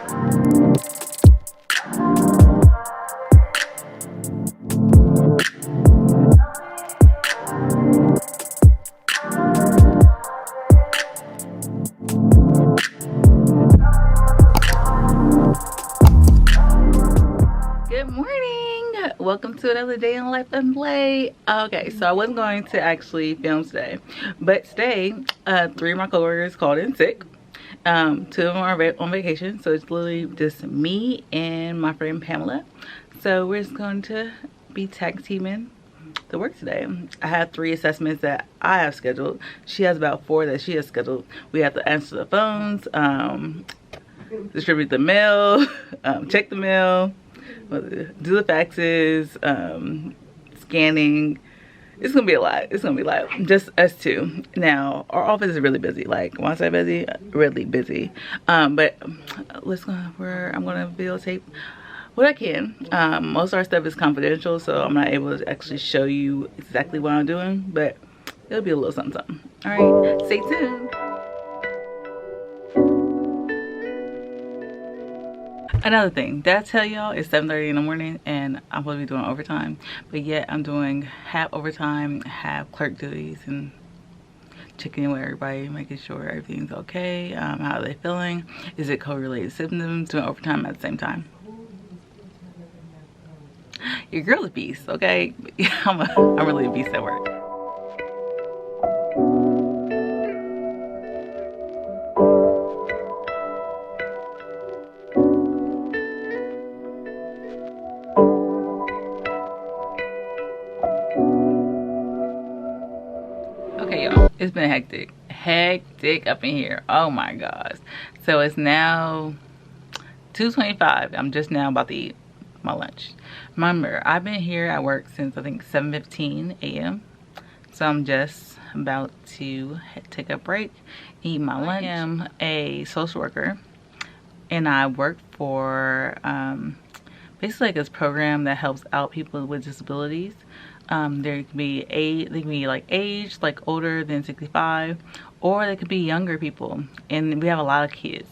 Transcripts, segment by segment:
Good morning. Welcome to another day in life and play. Okay, so I wasn't going to actually film today, but today 3 of my coworkers called in sick. 2 of them are on vacation, so it's literally just me and my friend Pamela. So we're just going to be tag teaming the work today. I have 3 assessments that I have scheduled. She has about 4 that she has scheduled. We have to answer the phones, distribute the mail, check the mail, do the faxes, scanning. It's gonna be a lot. It's gonna be like just us 2. Now our office is really busy. Like when I say busy, really busy. But let's go where I'm gonna videotape what I can. Most of our stuff is confidential, so I'm not able to actually show you exactly what I'm doing, but it'll be a little something, something. All right, stay tuned. Another thing, did I tell y'all it's 7:30 in the morning and I'm supposed to be doing overtime, but yet I'm doing half overtime, half clerk duties, and checking in with everybody, making sure everything's okay. How are they feeling? Is it co-related symptoms? Doing overtime at the same time. Your girl's a beast, okay? I'm really a beast at work. Okay, y'all, it's been hectic up in here. Oh my gosh. So it's now 2:25. I'm just now about to eat my lunch. Remember, I've been here at work since I think 7:15 a.m. So I'm just about to take a break, eat my lunch. I am a social worker and I work for basically like this program that helps out people with disabilities. They can be like age, like older than 65, or they could be younger people, and we have a lot of kids.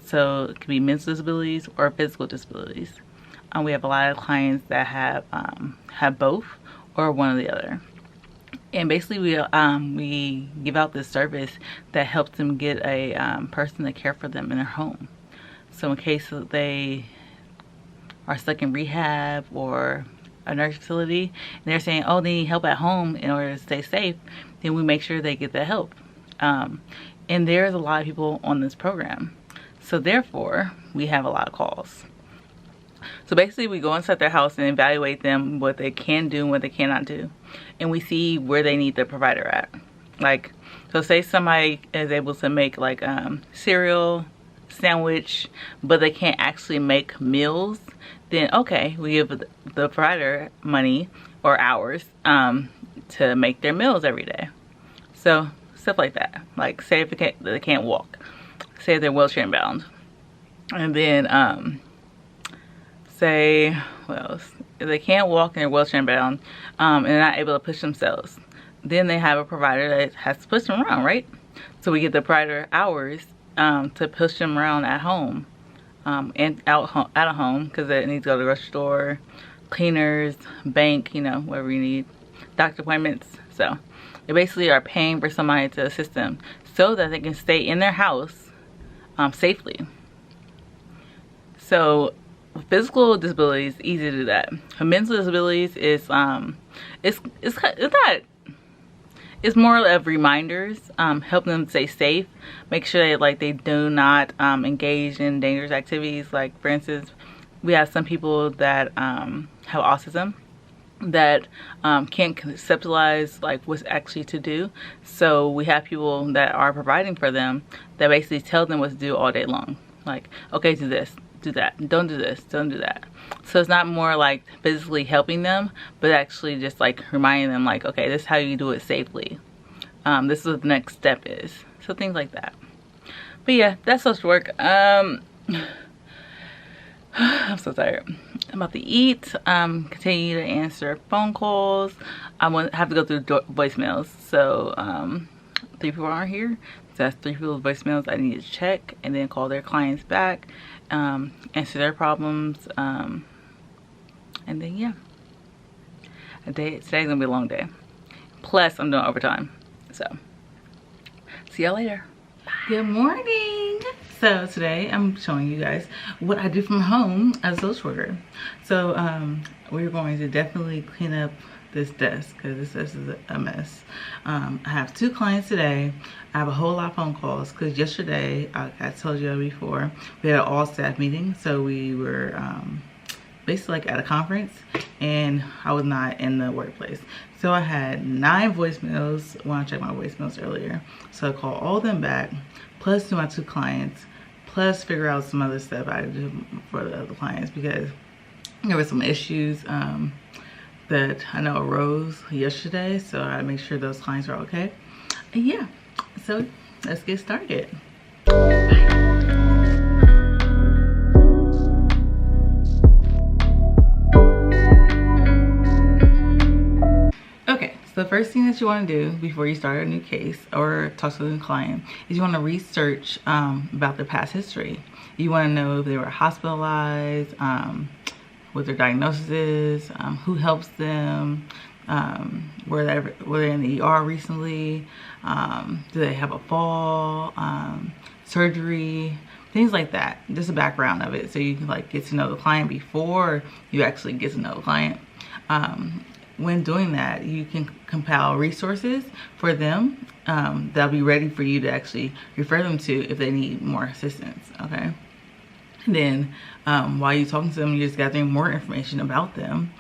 So it could be mental disabilities or physical disabilities. We have a lot of clients that have both or one or the other. And basically we give out this service that helps them get a person to care for them in their home. So in case they are stuck in rehab or a nurse facility and they're saying, oh, they need help at home in order to stay safe, then we make sure they get that help. And there's a lot of people on this program, so therefore we have a lot of calls. So basically we go inside their house and evaluate them, what they can do and what they cannot do, and we see where they need the provider at. Like, so say somebody is able to make like cereal, sandwich, but they can't actually make meals, then okay, we give the provider money or hours to make their meals every day. So stuff like that. Like say if they can't walk, say if they're wheelchair bound, and then say what else? If they can't walk and they're wheelchair bound and they're not able to push themselves, then they have a provider that has to push them around, right? So we give the provider hours to push them around at home. And out of home, because they need to go to the grocery store, cleaners, bank, you know, whatever you need, doctor appointments. So they basically are paying for somebody to assist them so that they can stay in their house safely. So physical disabilities, easy to do that. Mental disabilities is it's more of reminders, helping them stay safe, make sure that they do not engage in dangerous activities. Like for instance, we have some people that have autism that can't conceptualize like what's actually to do. So we have people that are providing for them that basically tell them what to do all day long. Like, okay, do this, do that, don't do this, don't do that. So it's not more like physically helping them, but actually just like reminding them like, okay, this is how you do it safely. This is what the next step is. So things like that. But yeah, that's social work. I'm so tired. I'm about to eat, continue to answer phone calls. I have to go through voicemails. So 3 people aren't here. So that's 3 people's voicemails I need to check and then call their clients back, answer their problems, and then yeah. Today's gonna be a long day. Plus I'm doing overtime. So see y'all later. Bye. Good morning. So today I'm showing you guys what I do from home as a social worker. So we're going to definitely clean up this desk because this desk is a mess. I have 2 clients today. I have a whole lot of phone calls because yesterday, I told you before, we had an all staff meeting. So we were basically like at a conference and I was not in the workplace. So I had 9 voicemails when I checked my voicemails earlier. So I called all them back, plus do my 2 clients, plus figure out some other stuff I do for the other clients because there were some issues that I know arose yesterday. So I make sure those clients are okay. And yeah, so let's get started. The first thing that you want to do before you start a new case or talk to a new client is you want to research about their past history. You want to know if they were hospitalized, what their diagnosis is, who helps them, were they in the ER recently, do they have a fall, surgery, things like that. Just a background of it so you can like get to know the client before you actually get to know the client. When doing that, you can compile resources for them that'll be ready for you to actually refer them to if they need more assistance, okay? And then while you're talking to them, you're just gathering more information about them,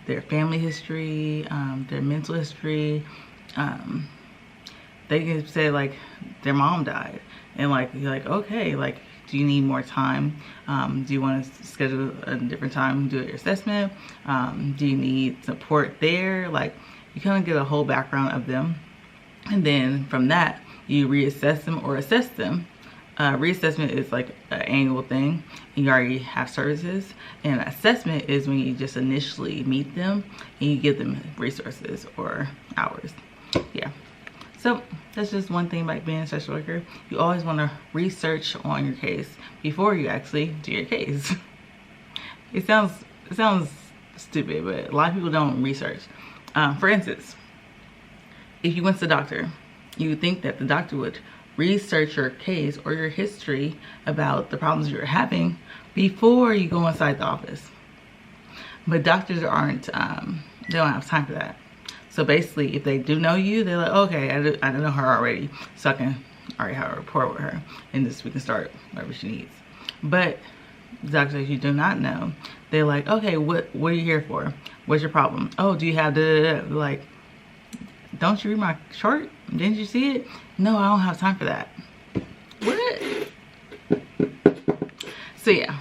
their family history, their mental history. They can say like their mom died and like you're like, okay, like do you need more time? Do you want to schedule a different time, do your assessment? Do you need support there? Like you kind of get a whole background of them. And then from that, you reassess them or assess them. Reassessment is like an annual thing and you already have services. And assessment is when you just initially meet them and you give them resources or hours. Yeah. So that's just one thing about being a social worker. You always want to research on your case before you actually do your case. It sounds stupid, but a lot of people don't research. For instance, if you went to the doctor, you would think that the doctor would research your case or your history about the problems you're having before you go inside the office. But doctors aren't, they don't have time for that. So basically, if they do know you, they're like, okay, I know her already, so I can already have a rapport with her, and this we can start whatever she needs. But doctors you do not know, they're like, okay, what are you here for? What's your problem? Oh, do you have like, don't you read my chart? Didn't you see it? No, I don't have time for that. What? So yeah,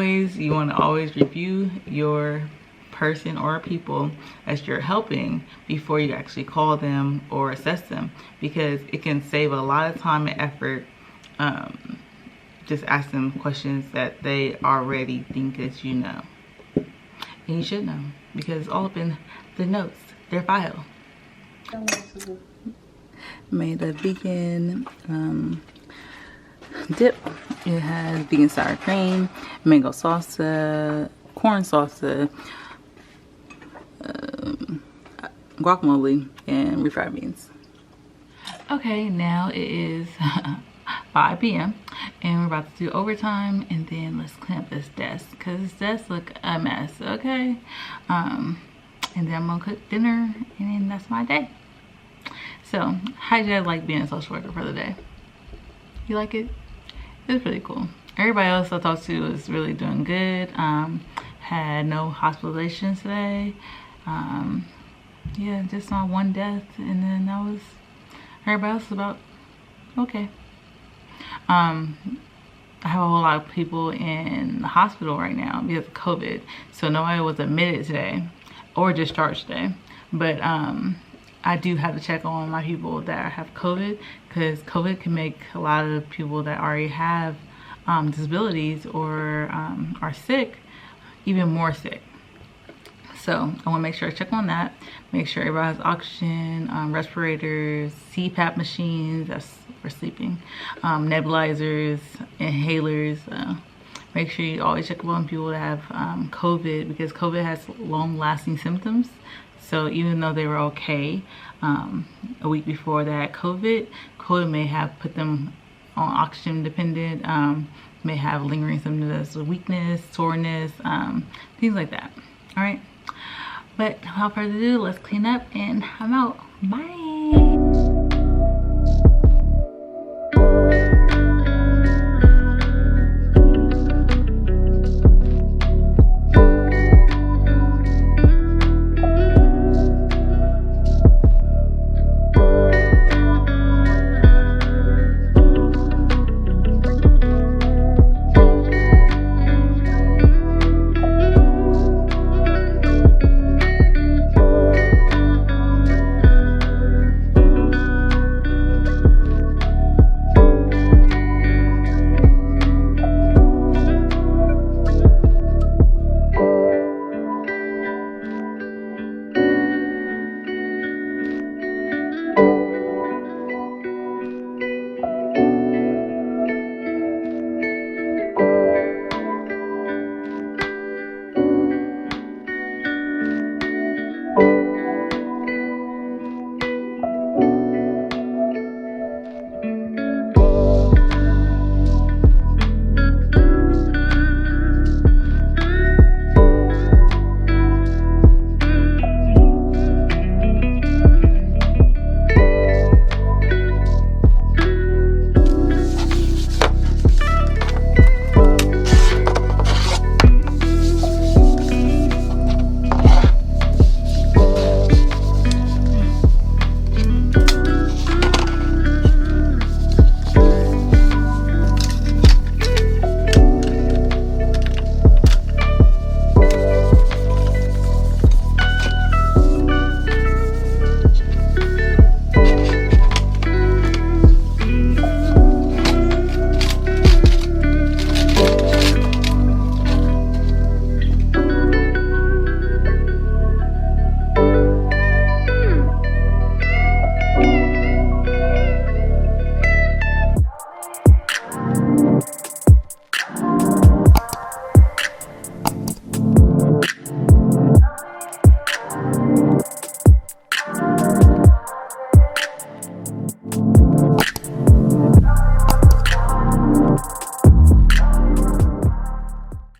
you want to always review your person or people that you're helping before you actually call them or assess them, because it can save a lot of time and effort. Just ask them questions that they already think that you know, and you should know because it's all up in the notes, their file. Made a vegan dip. It has vegan sour cream, mango salsa, corn salsa, guacamole, and refried beans. Okay, now it is 5 p.m. and we're about to do overtime, and then let's clean up this desk because this desk look a mess. Okay, and then I'm gonna cook dinner, and then that's my day. So how did you guys like being a social worker for the day? You like it? It's pretty cool. Everybody else I talked to is really doing good. Had no hospitalizations today. Yeah, just saw 1 death, and then that was everybody else about okay. I have a whole lot of people in the hospital right now because of COVID, so nobody was admitted today or discharged today, but I do have to check on my people that have COVID because COVID can make a lot of people that already have disabilities or are sick even more sick. So I want to make sure I check on that, make sure everybody has oxygen, respirators, CPAP machines, that's for sleeping, nebulizers, inhalers. Make sure you always check up on people that have COVID, because COVID has long-lasting symptoms. So even though they were okay a week before they had COVID, COVID may have put them on oxygen dependent, may have lingering symptoms as weakness, soreness, things like that. All right, but without further ado, let's clean up and I'm out. Bye.